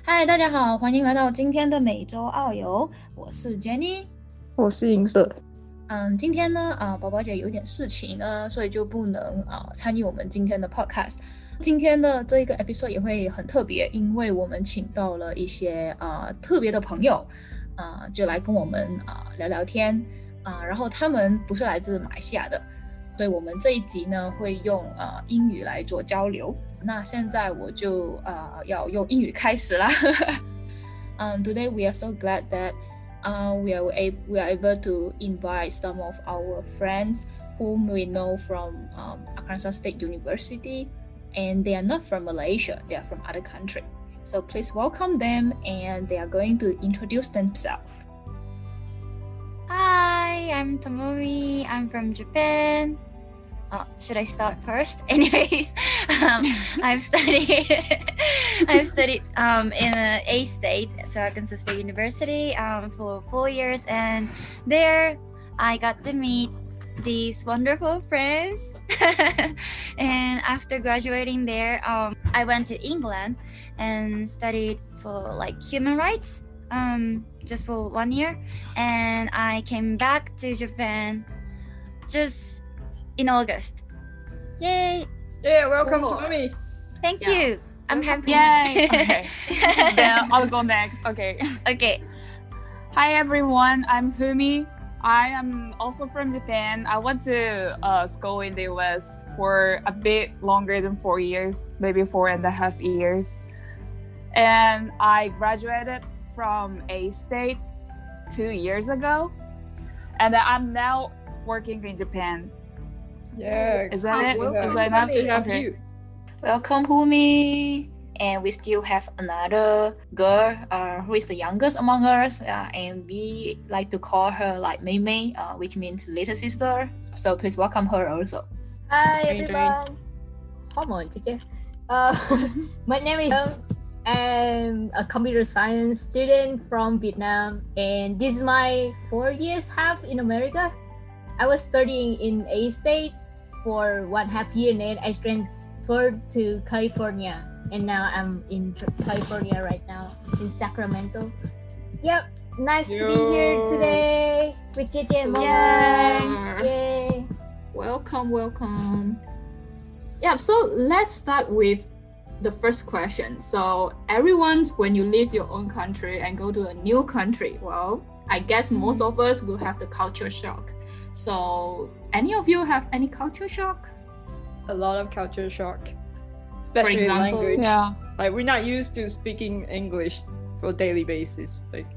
嗨，大家好，欢迎来到今天的美洲澳游，我是 Jenny， 我是银色。今天呢，宝宝姐有点事情呢，所以就不能参与我们今天的 podcast。今天的这一个 episode 也会很特别，因为我们请到了一些特别的朋友，就来跟我们聊聊天然后他们不是来自马来西亚的，所以我们这一集呢会用英语来做交流。那现在我就要用英语开始啦。Today we are so glad that we are able to invite some of our friends whom we know from Arkansas State University, and they are not from Malaysia, they are from other country. So please welcome them, and they are going to introduce themselves. Hi, I'm Tomomi. I'm from Japan. Should I start first? Anyways, I've studied in A State, so Arkansas State University, for 4 years, and there I got to meet these wonderful friends. And after graduating there, I went to England and studied for like human rights, just for 1 year, and I came back to Japan just in August. Yay! Yeah, welcome Cool. to me. Thank you. I'm happy. Yay! Okay. Then I'll go next. Okay. Okay. Hi everyone, I'm Humi. I am also from Japan. I went to school in the US for a bit longer than 4 years, maybe 4.5 years. And I graduated from A State 2 years ago. And I'm now working in Japan. Yeah. Is that it? welcome. Is that enough? We have Okay. you. Welcome, Humi. And we still have another girl who is the youngest among us, and we like to call her like Mei Mei, which means little sister. So please welcome her also. Hi How you everyone. Come on, teacher. My name is I'm a computer science student from Vietnam, and this is my 4 years half in America. I was studying in A State for 1.5 years, and then I transferred to California, and now I'm in California right now in Sacramento. Yep, nice to be here today with JJ and Mama. Yay! Welcome. Yeah, so let's start with the first question. So everyone's, when you leave your own country and go to a new country, well, I guess most of us will have the culture shock. So any of you have any culture shock? A lot of culture shock, especially For example, language. Yeah. Like we're not used to speaking English for daily basis. Like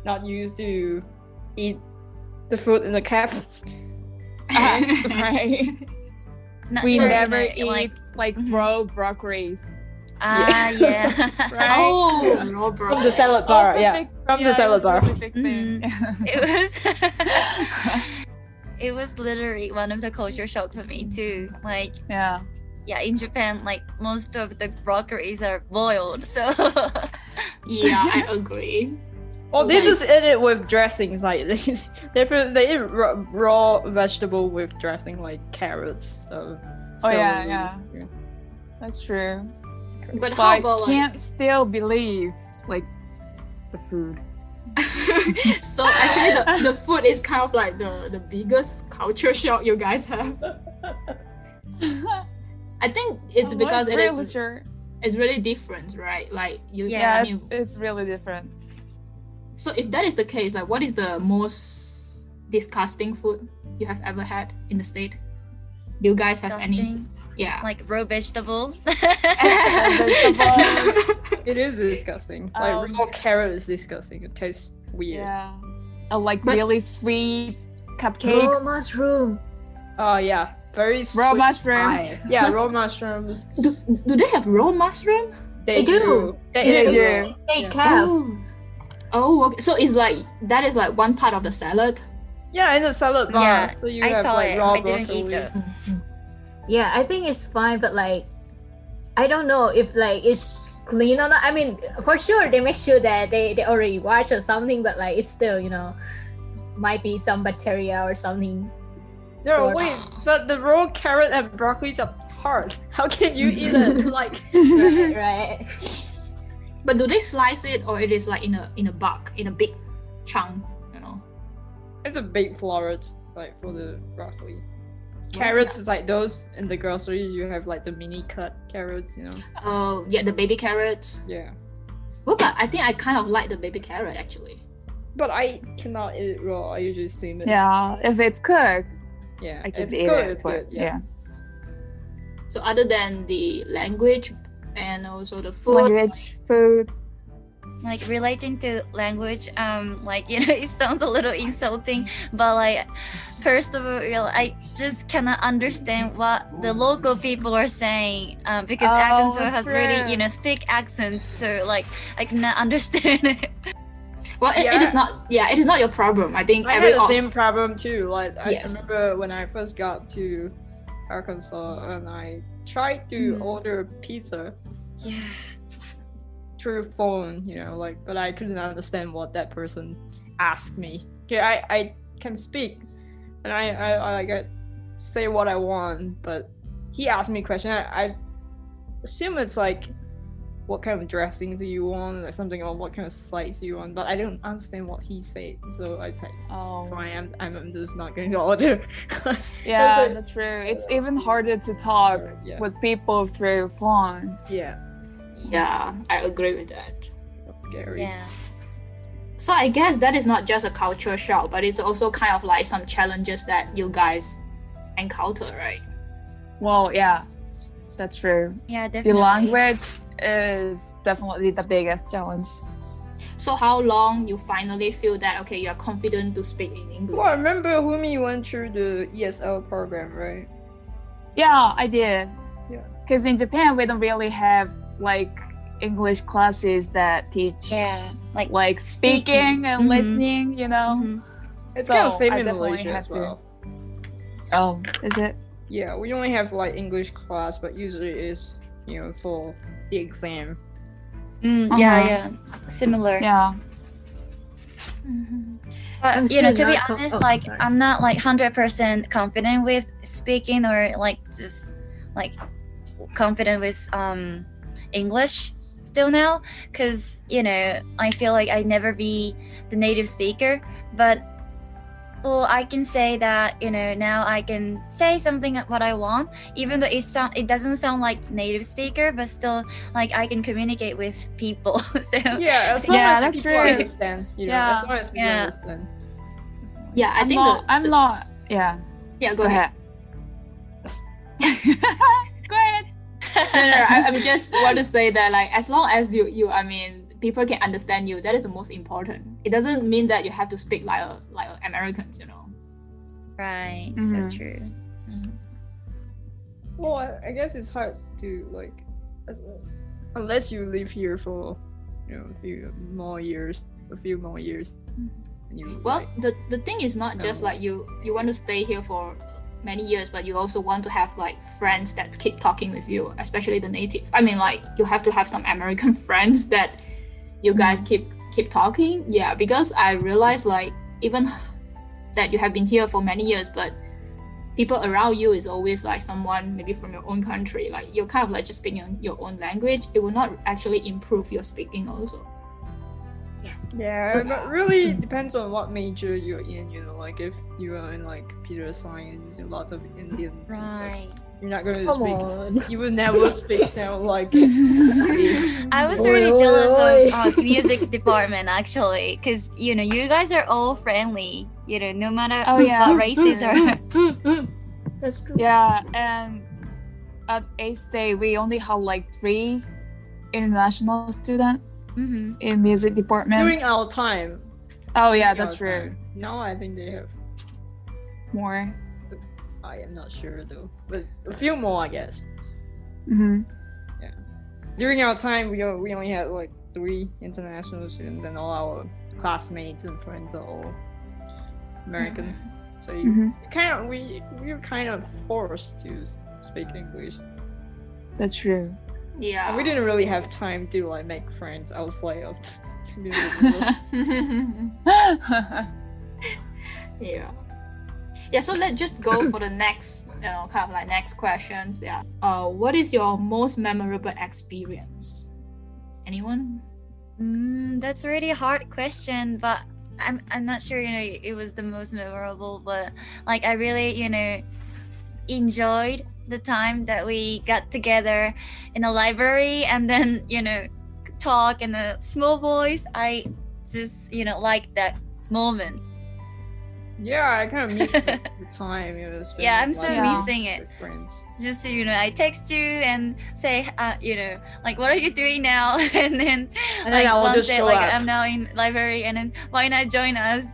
not used to eat the food in the cab. Right. Not We sure, never you know, eat like raw broccolis. yeah. Right? Oh, no, bro. From the salad bar, Also yeah. big- From the salad it's a bar. really big thing. It was literally one of the culture shock for me too. Like, Yeah. yeah, in Japan, like most of the broccoli's are boiled, so Yeah, I agree. Well, they just eat it with dressings. Like they eat raw vegetable with dressing, like carrots. So. Oh, yeah, celery. yeah. That's true. It's crazy. But But how I about can't still believe like the food. So actually the food is kind of like the biggest culture shock you guys have. I think it's because it really is sure. it's really different, right? Like you Yeah, I mean, it's really different. so if that is the case, like what is the most disgusting food you have ever had in the state? Do you guys have any? disgusting. Yeah. Like raw vegetable. It is disgusting. Like raw carrot is disgusting. It tastes weird. Yeah. Like But- really sweet cupcake. Raw mushroom. Oh yeah, very Raw sweet mushrooms. pie. Yeah, raw mushrooms. do they have raw mushroom? They do. They eat do. raw. Hey, Yeah. Cap. Oh, okay. So it's like that is like one part of the salad. Yeah, in the salad bar. Yeah, so you I have saw like it. raw I didn't eat broccoli. it. Yeah, I think it's fine, but like, I don't know if like it's clean or not. I mean, for sure they make sure that they already wash or something, but like it's still, you know, might be some bacteria or something. No, Or- wait, but the raw carrot and broccoli are hard. How can you eat it? Like, Right, right. But do they slice it, or it is like in a bulk, in a big chunk? It's a big floret, like for the broccoli. Carrots is like those in the groceries. You have like the mini cut carrots, Oh, yeah, the baby carrot. Yeah. Well, but I think I kind of like the baby carrot actually. But I cannot eat it raw. I usually steam it. Yeah, if it's cooked, Yeah, I can it's eat good. it. It's But good. Yeah. So other than the language and also the food, Language, food. Like relating to language, like it sounds a little insulting, but like first of all, I just cannot understand what the local people are saying, because Arkansas has really thick accents, so like I cannot understand it. well, it is not. Yeah, it is not your problem. I think I had the same problem too. Like I remember when I first got to Arkansas and I tried to order pizza. Yeah. Through phone, but I couldn't understand what that person asked me. Okay, I can speak, and I say what I want, but he asked me a question. I assume it's like, what kind of dressing do you want, or something, or what kind of slice do you want? But I don't understand what he said, so I text. Oh, I'm just not going to order. Yeah, that's true. It's even harder to talk with people through phone. Yeah, I agree with that. That's scary. Yeah. So I guess that is not just a culture shock, but it's also kind of like some challenges that you guys encounter, right? Well, yeah, that's true. Yeah, definitely. The language is definitely the biggest challenge. So how long you finally feel that, okay, you're confident to speak in English? Well, I remember Humi went through the ESL program, right? Yeah, I did. Yeah. Because in Japan, we don't really have like English classes that teach like speaking and listening, It's So kind of same I in definitely Malaysia had as well. Oh, is it? Yeah, we only have like English class, but usually it's for the exam. Yeah, similar. Yeah. But to be honest, I'm not like 100% confident with speaking, or like just like confident with English still now, because I feel like I never be the native speaker, but I can say that now I can say something what I want, even though it doesn't sound like native speaker, but still like I can communicate with people. So yeah, as long as that's people true. Understand, as long as people understand. Yeah, I think I'm not. Yeah. Yeah, go ahead. Go ahead. No, I just want to say that like as long as you I mean people can understand you, that is the most important. It doesn't mean that you have to speak like Americans, Right. Mhm. So true. Well, I guess it's hard to like, unless you live here for a few more years. And you, Well, the thing is not just like you want to stay here for many years, but you also want to have like friends that keep talking with you, especially the native. I mean, like you have to have some American friends that you guys keep talking. Yeah, because I realized like even that you have been here for many years, but people around you is always like someone maybe from your own country. Like you're kind of like just speaking your own language. It will not actually improve your speaking also. Yeah, but really depends on what major you're in. Like if you are in like computer science, a lot of Indians. Right. You're not going to speak. You will never speak sound like. I was really jealous of music department actually, because you guys are all friendly. No matter what races are. That's true. Yeah, and at A-State we only have like 3 international students in music department. During our time. Oh yeah, that's true. Time. Now I think they have More. I am not sure though, but a few more I guess. Mm-hmm. Yeah. During our time, we only had like 3 international students, and all our classmates and friends are all American. So we're kind of forced to speak English. That's true. Yeah. And we didn't really have time to like make friends outside of community. Yeah, so let's just go for the next, kind of like next questions. Yeah. What is your most memorable experience? Anyone? That's a really hard question, but I'm not sure, it was the most memorable, but like I really, enjoyed the time that we got together in a library and then, talk in a small voice. I just, like that moment. Yeah, I kind of miss the time. Yeah, I'm so missing it. With friends. Just I text you and say, like, what are you doing now? and then like I will one just say show like up. I'm now in library, and then why not join us?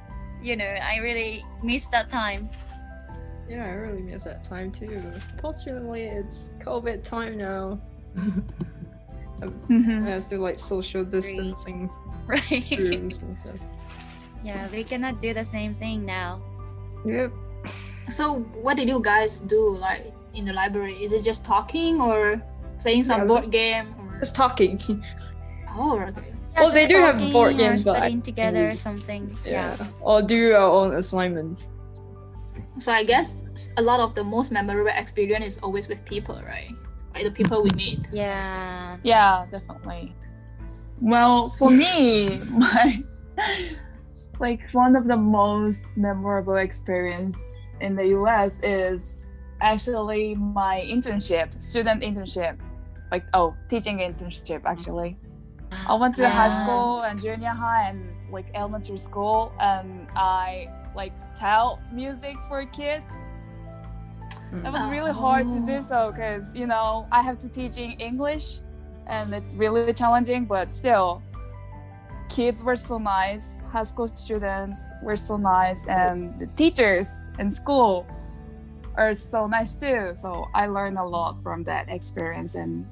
I really miss that time. Yeah, I really miss that time too. Fortunately, it's COVID time now. I have to like social distancing Right. rooms and stuff. Yeah, we cannot do the same thing now. Yep. So what did you guys do like in the library? Is it just talking or playing some board game? Or... Just talking. Oh, okay. Yeah, Well, they just do have talking board or games, but I studying together or think- something. Yeah. Or do our own assignment. So I guess a lot of the most memorable experience is always with people, right? Like the people we meet. Yeah. Yeah, definitely. Well, for me, my like one of the most memorable experience in the US is actually my student internship, teaching internship actually. I went to high school and junior high and like elementary school, and I taught music for kids. It was really hard to do so because I have to teach in English, and it's really challenging, but still kids were so nice, high school students were so nice, and the teachers in school are so nice too. So I learned a lot from that experience, and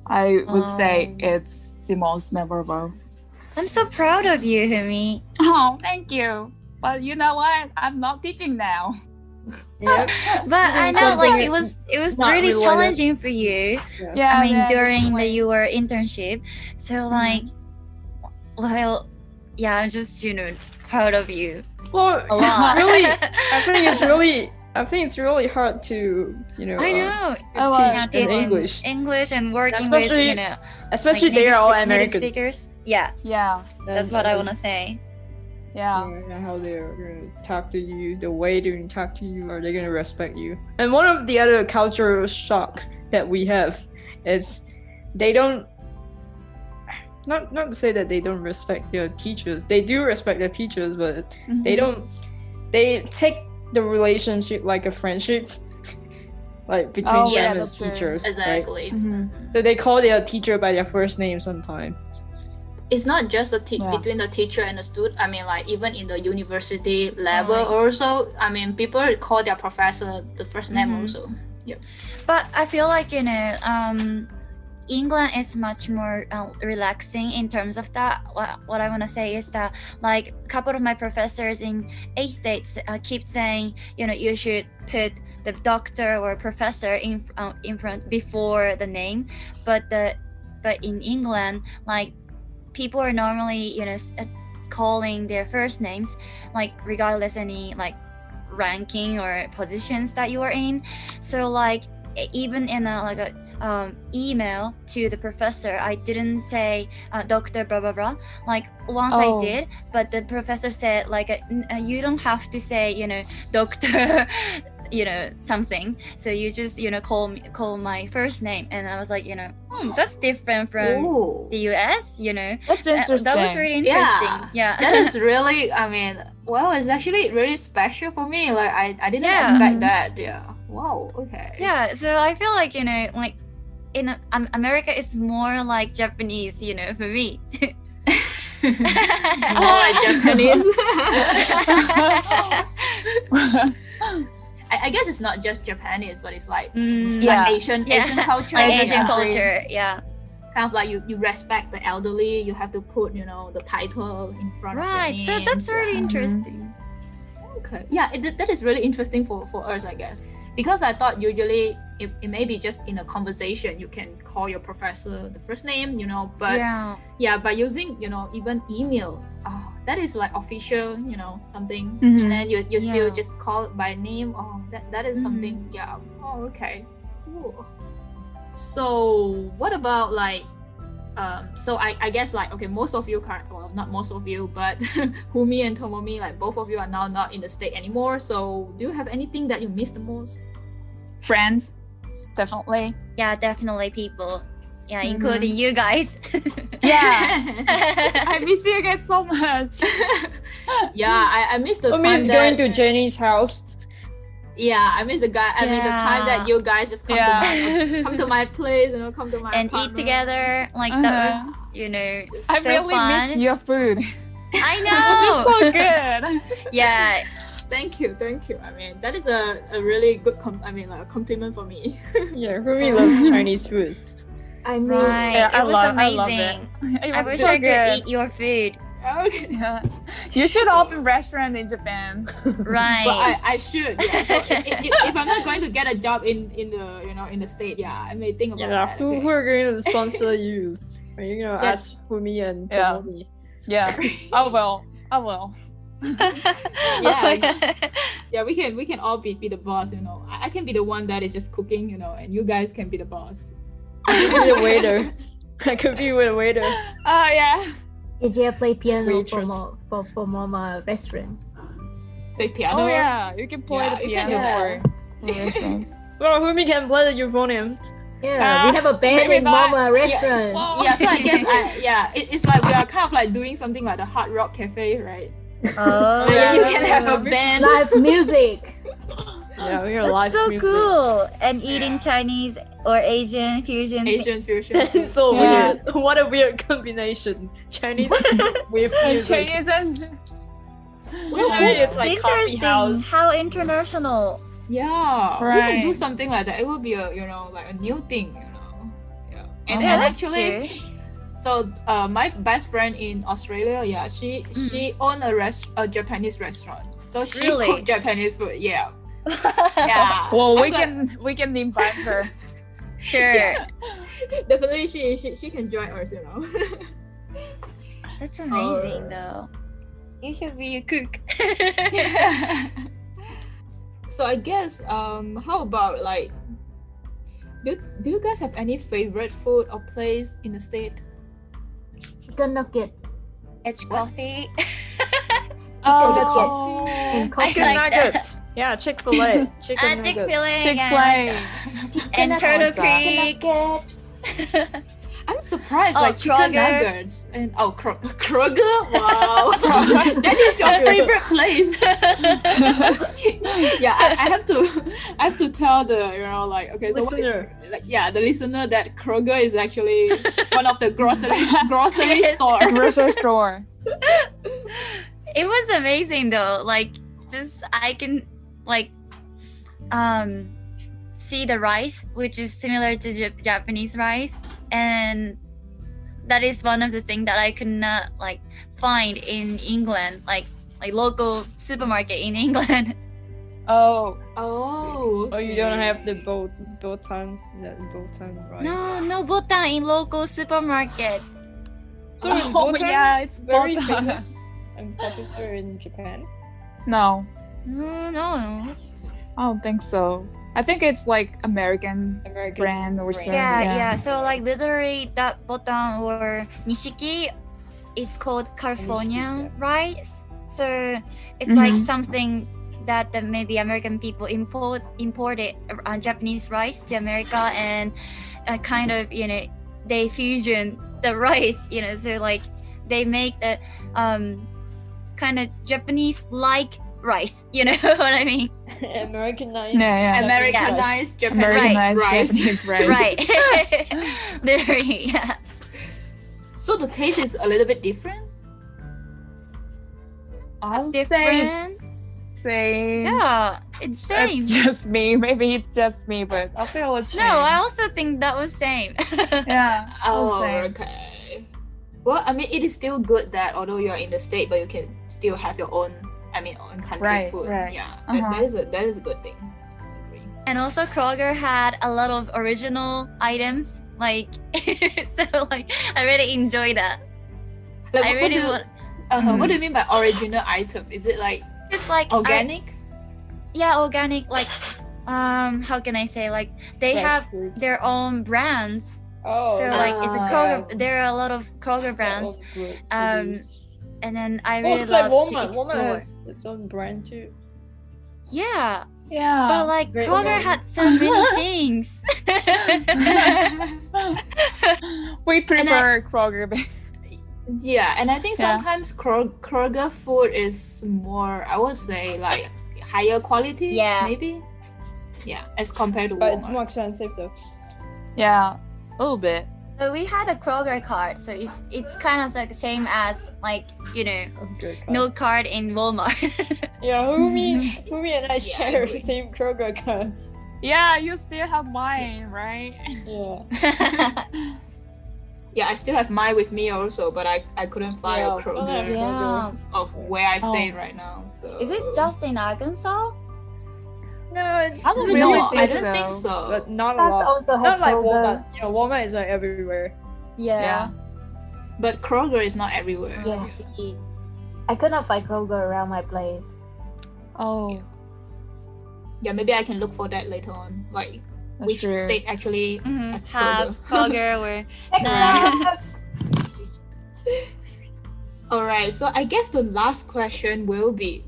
I would say it's the most memorable. I'm so proud of you, Humi. Oh, thank you. But you know what? I'm not teaching now. Yep. But I know Something it was not really related. challenging for you. Yeah, I mean, during definitely. your internship. So well, yeah, I'm just proud of you Well, a lot. really, I think it's really hard to I know. teach in teaching English, and working Especially- with especially like they are all native Americans. speakers. Yeah, Yeah, that's what I want to say. yeah. Yeah, how they're gonna talk to you, the way they're gonna talk to you, are they gonna respect you? And one of the other cultural shock that we have is they don't. Not to say that they don't respect their teachers. They do respect their teachers, but they don't. They take the relationship like a friendship, like between Oh, them yes, and that's true. teachers. right? Exactly. So they call their teacher by their first name sometimes. It's not just Yeah. between the teacher and the student. I mean, like even in the university level, Right. also. I mean, people call their professor the first name also. But I feel like England is much more relaxing in terms of that. What I want to say is that like a couple of my professors in A states keep saying you should put the doctor or professor in front before the name, but in England like people are normally calling their first names like regardless any like ranking or positions that you are in. So like even in a email to the professor, I didn't say Dr. blah blah blah. Like once I did, but the professor said like you don't have to say Doctor something. So you just call my first name, and I was like that's different from Ooh. the US. That's interesting. That was really interesting. Yeah. That is really, I mean, well, it's actually really special for me. Like I didn't Yeah. expect that. Yeah. Wow. Okay. Yeah, so I feel like like in America it's more like Japanese, for me. More like Japanese. I guess it's not just Japanese, but it's like, Yeah. like Asian culture. like Yeah. Asian culture. Yeah. Kind of like you respect the elderly. You have to put the title in front Right. of So your name. that's really Yeah. interesting. Okay. Yeah, that is really interesting for us, I guess. Because I thought usually it may be just in a conversation you can call your professor the first name, but Yeah. by using even email, that is like official, something, Mhm. and then you still Yeah. just call it by name. That is something. Yeah. Okay. Cool. So what about like So I guess like, okay, most of you well, not most of you, but Humi and Tomomi, like both of you are now not in the state anymore. So do you have anything that you miss the most? Friends, definitely. Yeah, definitely people. Yeah, including you guys. Yeah. I miss you guys so much. Yeah, I miss the time mean, going to Jenny's house. Yeah, I miss the guy. I mean, the time that you guys just come to my place, you know, come to my and apartment. eat together. Like that was, you know, I so really fun. miss your food. I It's just know. so good. Yeah. Thank you. I mean, that is a really good a compliment for me. Yeah, Humi loves Chinese food. I miss. Right. Yeah, it was I love amazing. it. It I was wish so I good. could eat your food. Okay. Yeah. You should open restaurant in Japan. Right. But I should. Yeah. So if I'm not going to get a job in the state, yeah, I may think about Yeah, that. who Okay. are going to sponsor you? Are you going to ask Humi and Yeah. Tomomi? Yeah. I will. Yeah, we can all be the boss, you know. I can be the one that is just cooking, you know, and you guys can be the boss. I could be a waiter. I could be a waiter. Oh yeah. AJ play piano Waitress. for Mama restaurant. Play piano. Oh yeah. You can play Yeah, the you can piano do that. for the restaurant. Well, Humi can play the euphonium. Yeah, we have a band maybe in not. Mama restaurant. Yeah, so I guess it's like we are kind of like doing something like the Hard Rock Cafe, right? Oh, Where you yeah. can have a band. Live music. Yeah, we're that's live so music. cool. And eating Yeah. Chinese or Asian fusion. Asian fusion. It's so Yeah. weird. What a weird combination. Chinese with music. Chinese and Usually it's like It's coffee interesting. house. How international. Yeah, we Right. can do something like that. It will be a like a new thing, you know. Yeah, and Yeah, that's actually, true. so my best friend in Australia, yeah, she owned a Japanese restaurant. So she Really? cooked Japanese food. Yeah, yeah. well, I'm we can invite her. Sure. Yeah. Definitely, she can join us, you know. That's amazing though. You should be a cook. So I guess how about like do you guys have any favorite food or place in the state? Chicken nugget It's coffee. Oh, and I coffee. Chicken like that. nuggets. Yeah, Chick-fil-A. Chicken nuggets. Chick-fil-A. Chick-fil-A. And Turtle Chicken Creek. nugget. I'm surprised, Oh, like chicken Kroger. nuggets and Kroger. Wow, that is your favorite place. Yeah, I have to tell the okay, so what is, Listener. the listener that Kroger is actually one of the grocery Yes. store. grocery store. It was amazing though. Like, just I can like see the rice, which is similar to Japanese rice, and that is one of the things that I could not like find in England, like local supermarket in England. Oh, Oh, Oh, you don't have the botan, right? No botan in local supermarket. So is oh botan yeah, it's very botan. famous and popular in Japan? No, No. I don't think so. I think it's like American brand or something. Yeah. So like literally that botan or nishiki is called California rice. So it's like something that maybe American people imported Japanese rice to America, and kind of they fusion the rice, so like they make the kind of Japanese like rice, you know what I mean? Americanized. Yeah. Americanized Japanese Americanized rice. Japanese rice. Right. Literally, yeah. So the taste is a little bit different. I'll Different? say it's same. Yeah, it's same. It's just me. Maybe it's just me, but I feel it's No, same. I also think that was same. Yeah. Oh, same. okay. Well, I mean, it is still good that although you're in the state, but you can still have your own country Right, food. right. Yeah, Uh-huh. that is a good thing. And also Kroger had a lot of original items, like so like I really enjoy that. Like, I what really do, want. what do you mean by original item? Is it like It's like organic? organic. Like how can I say? Like they Fresh have fruits. their own brands Oh, So like it's a Ah, Kroger. There are a lot of Kroger brands. And then I really it's like love to Walmart. explore. Walmart has its own brand too. Yeah, Yeah. but like Great Kroger one. had so many things. We prefer Kroger. Yeah, and I think Yeah. sometimes Kroger food is more, I would say, like higher quality. Yeah. Maybe. Yeah, as compared to But it's Walmart. more expensive though. Yeah, a little bit. So we had a Kroger card, so it's kind of like the same as like Okay. no card in Walmart. Yeah, Humi and I share the same Kroger card. Yeah, you still have mine, right? Yeah. Yeah, I still have mine with me also, but I couldn't find Yeah, a Kroger Yeah. of where I stay Oh. right now. So Is it just in Arkansas? No, it's I don't No, really I think don't think so. so. but not a That's lot. also Not have like Kroger. Walmart. Walmart is like everywhere. Yeah. But Kroger is not everywhere. I Yes. see. I could not find Kroger around my place. Oh, Yeah, maybe I can look for that later on. Like that's which true. state actually Mhm. has Have Kroger or Texas. All right, so I guess the last question will be,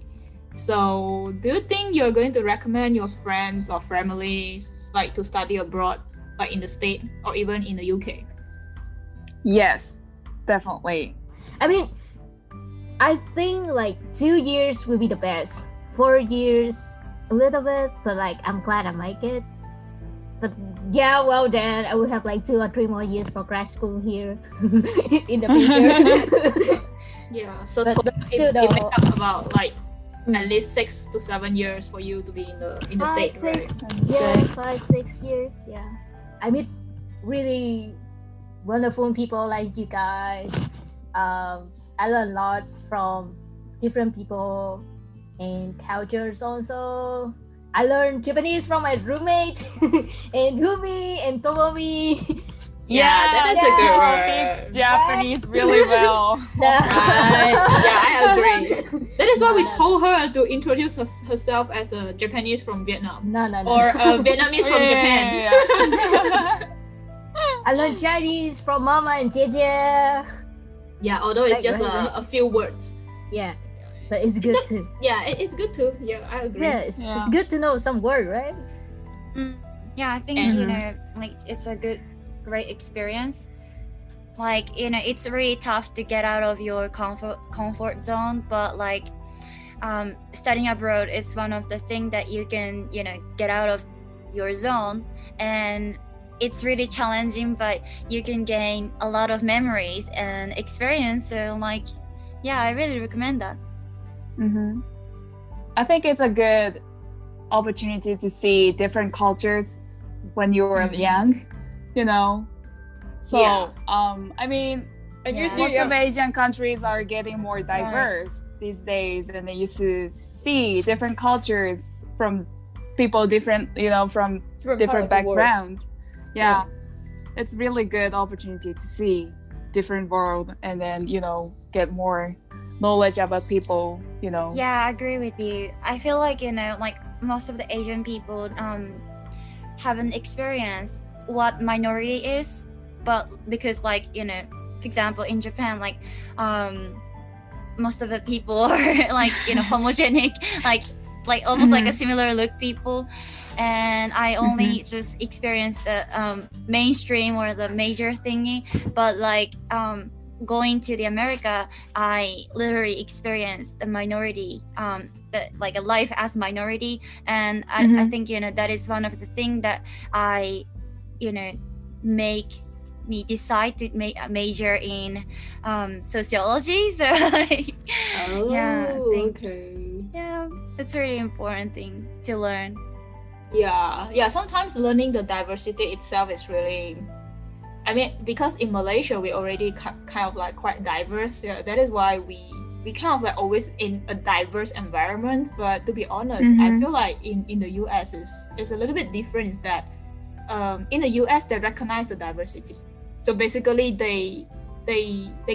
so do you think you're going to recommend your friends or family like to study abroad, like in the state or even in the UK? Yes, definitely. I mean, I think like 2 years will be the best. 4 years, a little bit, but like I'm glad I make it. But yeah, well then I will have like 2 or 3 more years for grad school here in the future. Yeah, so But total still it though- may up about like at least 6 to 7 years for you to be in the 5, state, right? 6, yeah, 5, 6 years. Yeah, I meet really wonderful people like you guys. I learn a lot from different people and cultures also. I learned Japanese from my roommate and Humi and Tomomi. Yeah, that is a good Yeah. word. Speaks Japanese really well. Right. Yeah, I agree. That is why we told her to introduce herself as a Japanese from Vietnam No. or a Vietnamese from Japan. I learned Chinese from Mama and Jeje. Yeah, although it's Right, just right, a few words. Yeah, but it's good too. Yeah, it's good too. Yeah, I agree. Yeah, it's good to know some word, right? Yeah, I think And- like it's a great experience. Like it's really tough to get out of your comfort zone, but like studying abroad is one of the things that you can get out of your zone, and it's really challenging, but you can gain a lot of memories and experience. So like, yeah, I really recommend that. Mm-hmm. I think it's a good opportunity to see different cultures when you were young, So, Yeah. I mean, And Yeah. you see, lots of Asian countries are getting more diverse these days, and they used to see different cultures from people different, from different backgrounds. Yeah. It's really good opportunity to see different world and then, get more knowledge about people, Yeah, I agree with you. I feel like like most of the Asian people haven't experienced what minority is, but because like for example in Japan, like most of the people are like homogenic, like almost like a similar look people, and I only just experienced the mainstream or the major thingy, but like going to the America, I literally experienced the minority, like a life as minority, and I think that is one of the things that I make me decide to major in sociology. So like, yeah, I think Okay. yeah, that's a really important thing to learn. Yeah. Sometimes learning the diversity itself is really, I mean, because in Malaysia we already kind of like quite diverse. Yeah, that is why we kind of like always in a diverse environment. But to be honest, I feel like in the US is a little bit different. Is that in the US they recognize the diversity. So basically they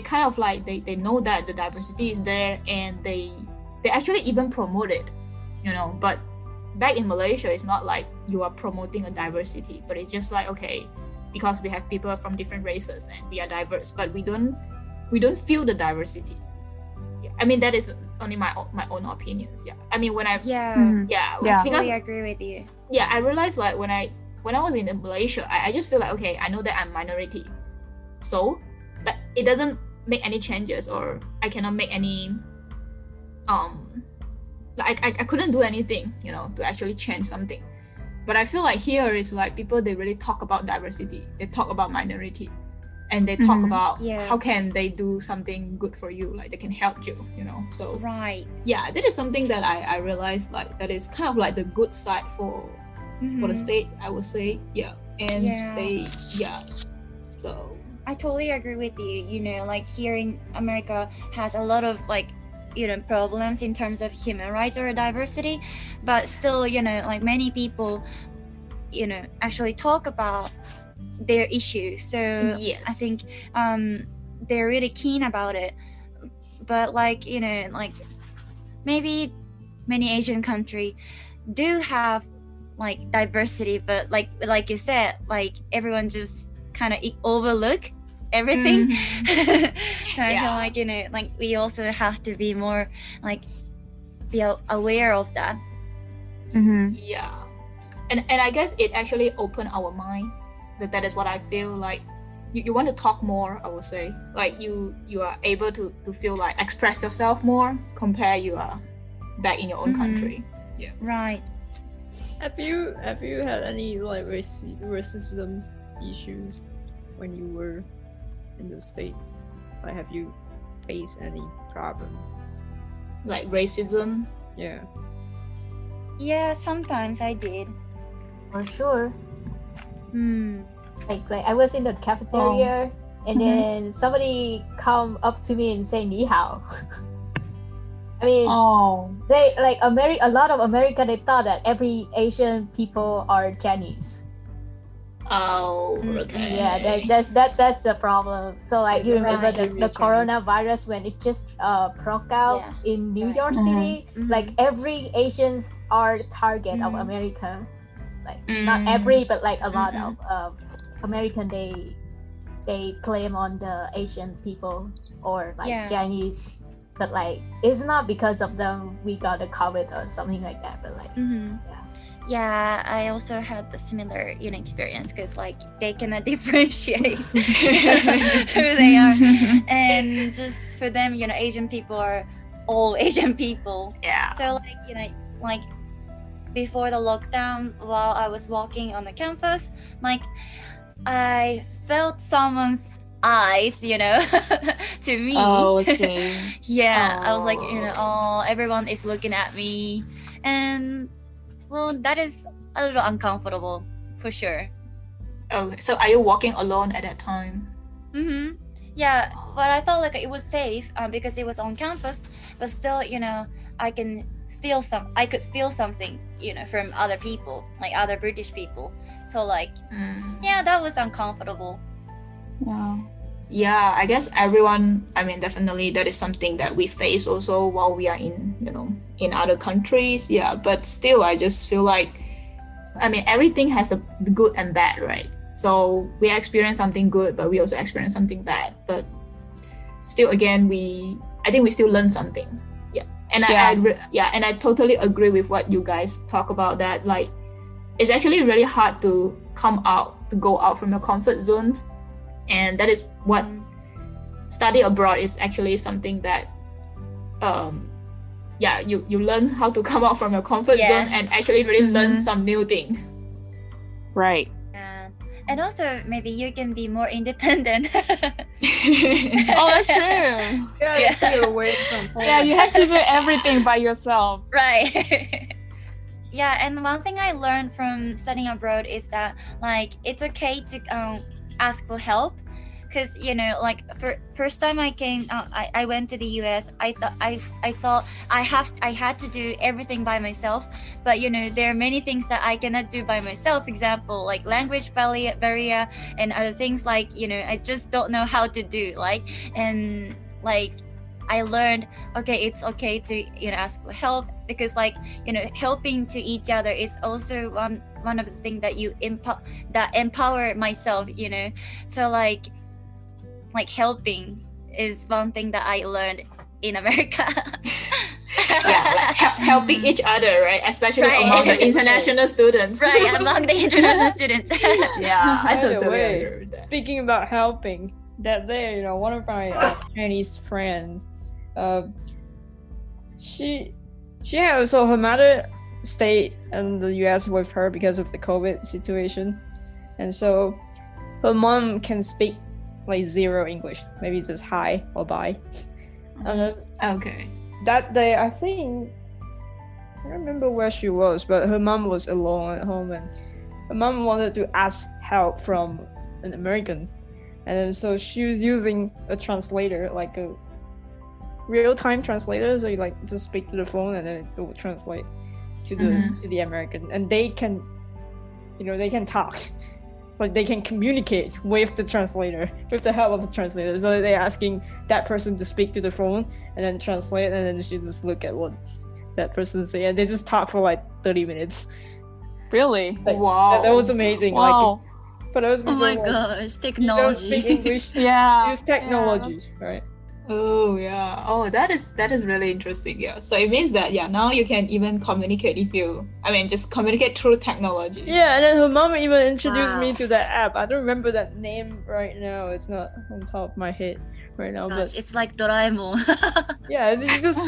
kind of like they know that the diversity is there, and they actually even promote it, but back in Malaysia it's not like you are promoting a diversity, but it's just like, okay, because we have people from different races and we are diverse, but we don't feel the diversity. Yeah. I mean, that is only my own opinions. Yeah. I mean, when I I because totally agree with you. yeah, I realized like when I was in Malaysia, I just feel like, okay, I know that I'm minority, so like it doesn't make any changes, or I cannot make any like I couldn't do anything, you know, to actually change something. But I feel like here is like people, they really talk about diversity, they talk about minority, and they talk about how can they do something good for you, like they can help you, you know. So Right. yeah, that is something that I realized, like that is kind of like the good side for the state, I would say. Yeah. And they so I totally agree with you. You know, like here in America has a lot of like, you know, problems in terms of human rights or diversity, but still, you know, like many people, you know, actually talk about their issues. So I think they're really keen about it. But like, you know, like maybe many Asian countries do have like diversity, but like you said, like everyone just kind of overlook everything. So I feel like, you know, like we also have to be more like be aware of that. Yeah, and I guess it actually opened our mind. That is what I feel like. You want to talk more, I would say, like you are able to feel like express yourself more compare you are back in your own country. Yeah, right. Have you had any like racism issues when you were in the States? Like, have you faced any problem? Like racism? Yeah, sometimes I did. For sure. Like I was in the cafeteria and then somebody come up to me and say ni hao. I mean, they like a lot of America, they thought that every Asian people are Chinese. Oh, okay. Yeah, that's the problem. So like you remember the coronavirus when it just broke out in New York City, like every Asians are target of America. Like not every, but like a lot of American, they claim on the Asian people or like Chinese, but like it's not because of them we got a COVID or something like that, but like yeah, I also had the similar, you know, experience because like they cannot differentiate who they are, and just for them, you know, Asian people are all Asian people. Yeah. So like, you know, like before the lockdown, while I was walking on the campus, like I felt someone's eyes, you know, to me. Oh, see. Yeah, I was like, you know, everyone is looking at me, and well, that is a little uncomfortable for sure. Oh, so are you walking alone at that time? Yeah, but I thought like it was safe because it was on campus, but still, you know, I could feel something, you know, from other people, like other British people. So like, yeah, that was uncomfortable. Yeah, I guess everyone, I mean, definitely that is something that we face also while we are in, you know, in other countries. Yeah, but still, I just feel like, I mean, everything has the good and bad, right? So we experience something good, but we also experience something bad. But still, again, I think we still learn something. Yeah, and and I totally agree with what you guys talk about, that like it's actually really hard to go out from your comfort zones. And that is what study abroad is actually something that you learn how to come out from your comfort zone and actually really learn some new thing. Right. And also maybe you can be more independent. Oh, that's true. Stay away from home. Yeah, you have to do everything by yourself. Right. Yeah, and one thing I learned from studying abroad is that like it's okay to ask for help, because you know, like for first time I came, I went to the US. I thought I had to do everything by myself, but you know, there are many things that I cannot do by myself. Example, like language barrier and other things, like, you know, I just don't know how to do, like, and like I learned, okay, it's okay to, you know, ask for help, because like, you know, helping to each other is also one of the things that that empower myself, you know. So like helping is one thing that I learned in America. Like helping each other, right? Especially among the international students. Right, among the international students. Yeah, I By the totally way, agree with that. speaking about helping, that day, one of my Chinese friends, she had, so her mother stayed in the US with her because of the COVID situation, and so her mom can speak like zero English, maybe just hi or bye. Okay. That day, I think, I don't remember where she was, but her mom was alone at home, and her mom wanted to ask help from an American, and then so she was using a translator, like a real-time translator, so you like just speak to the phone and then it will translate to the American, and they can talk. Like they can communicate with the translator, with the help of the translator. So they're asking that person to speak to the phone and then translate, and then she just look at what that person say, and they just talk for like 30 minutes. Really? Like, Wow. that was amazing. Wow. Like, for those people, Oh my like, gosh, you don't speak technology. English, Yeah. use technology, right? Oh yeah. Oh, that is really interesting. Yeah. So it means that now you can even communicate just communicate through technology. Yeah, and then her mom even introduced me Wow. to that app. I don't remember that name right now. It's not on top of my head right now, Gosh, but it's like Doraemon. yeah, you just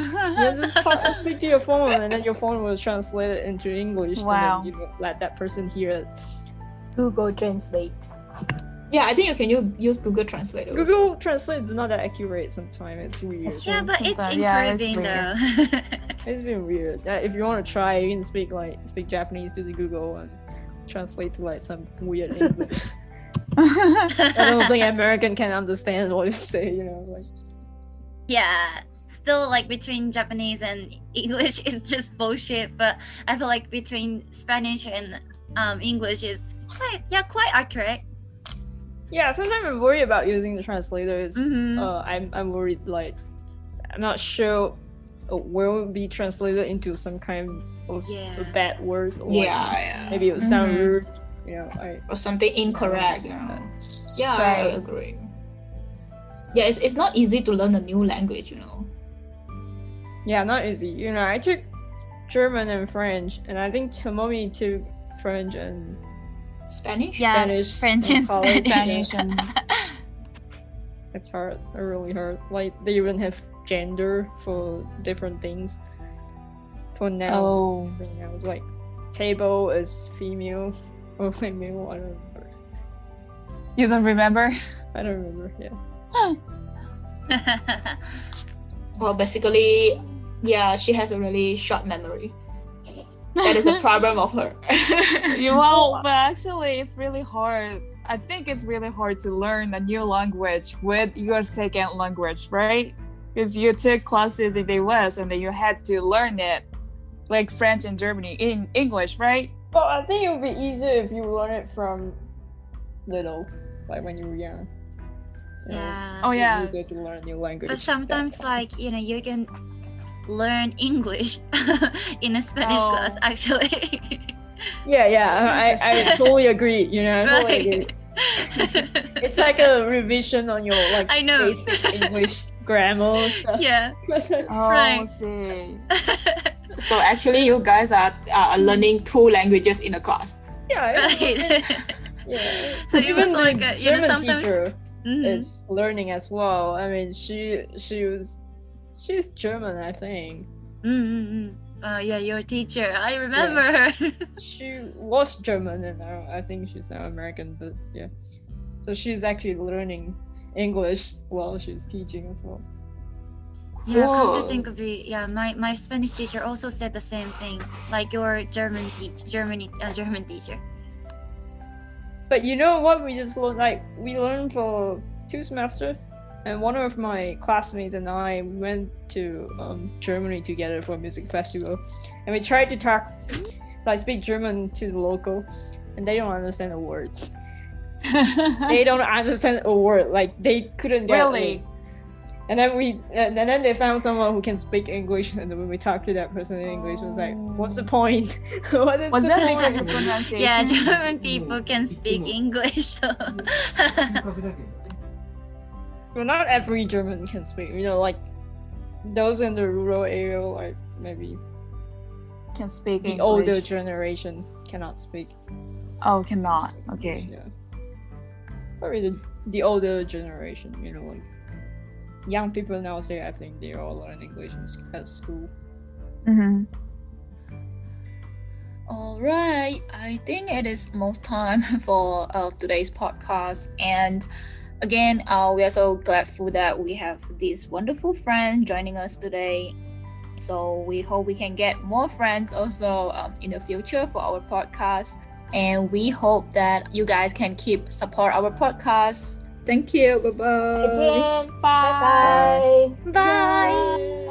speak to your phone, and then your phone will translate it into English. Wow. And then you let that person hear it. Google Translate. Yeah, I think you can use Google Translate. also. Google Translate is not that accurate sometimes. It's weird. That's Yeah, but it's Sometimes, yeah, it's improving weird. though. It's been weird. If you want to try, you can speak Japanese to the Google and translate to like some weird English. I don't think American can understand what you say. Like. Yeah, still like between Japanese and English is just bullshit, but I feel like between Spanish and English is quite accurate. Yeah, sometimes I'm worried about using the translators. Mhm. I'm worried, like, I'm not sure will it be translated into some kind of a bad word, or Yeah. maybe it will sound Mhm. rude. Or something incorrect. Yeah, I Right. agree. Yeah, it's not easy to learn a new language. Yeah, not easy. I took German and French, and I think Tomomi took French and Spanish. Yes, Spanish French in and college. Spanish. and It's hard, really hard. Like they even have gender for different things. For now, oh, right now it's like table is female or female. I don't remember. you don't remember? I don't remember. Yeah. Well, basically, she has a really short memory. That is a problem of her. Well, but actually, it's really hard. I think it's really hard to learn a new language with your second language, right? Because you took classes in the US and then you had to learn it, like French and Germany in English, right? But I think it would be easier if you learn it from little, like when you were young. Yeah. Oh, yeah. It's easier to learn a new language. But sometimes, like, you can learn English in a Spanish Oh. class, actually. Yeah. I totally agree. I totally Right. agree. It's like a revision on your like I know. basic English grammar stuff. Yeah. Oh, Right. see. So actually, you guys are learning two languages in a class. Yeah. Right. Yeah. So it was Even like the a, German sometimes. teacher Mhm. is learning as well. I mean, she's German, I think. Yeah, your teacher. I remember her. She was German, and now I think she's now American. But yeah, so she's actually learning English while she's teaching as well. Yeah, come to Whoa. think of it, yeah, my Spanish teacher also said the same thing, like your German teacher. But you know what? We just we learned for 2 semesters, and one of my classmates and I went to Germany together for a music festival, and we tried to speak German to the local, and they don't understand a word. They don't understand a word. Like they couldn't get Really? us. And then they found someone who can speak English, and then when we talked to that person in English, it was like, what's the point? Was that point? because of pronunciation? Yeah, German people can speak English. So. Well, not every German can speak. You know, like those in the rural area, like maybe Can speak the English. older generation cannot speak. Oh, cannot. Okay. Yeah. Probably the older generation, you know, like young people nowadays, I think they all learn English at school. Mm-hmm. All right, I think it is most time for today's podcast. And again, we are so grateful that we have this wonderful friend joining us today. So we hope we can get more friends also in the future for our podcast. And we hope that you guys can keep support our podcast. Thank you. Bye-bye. Again. Bye. Bye-bye. Bye.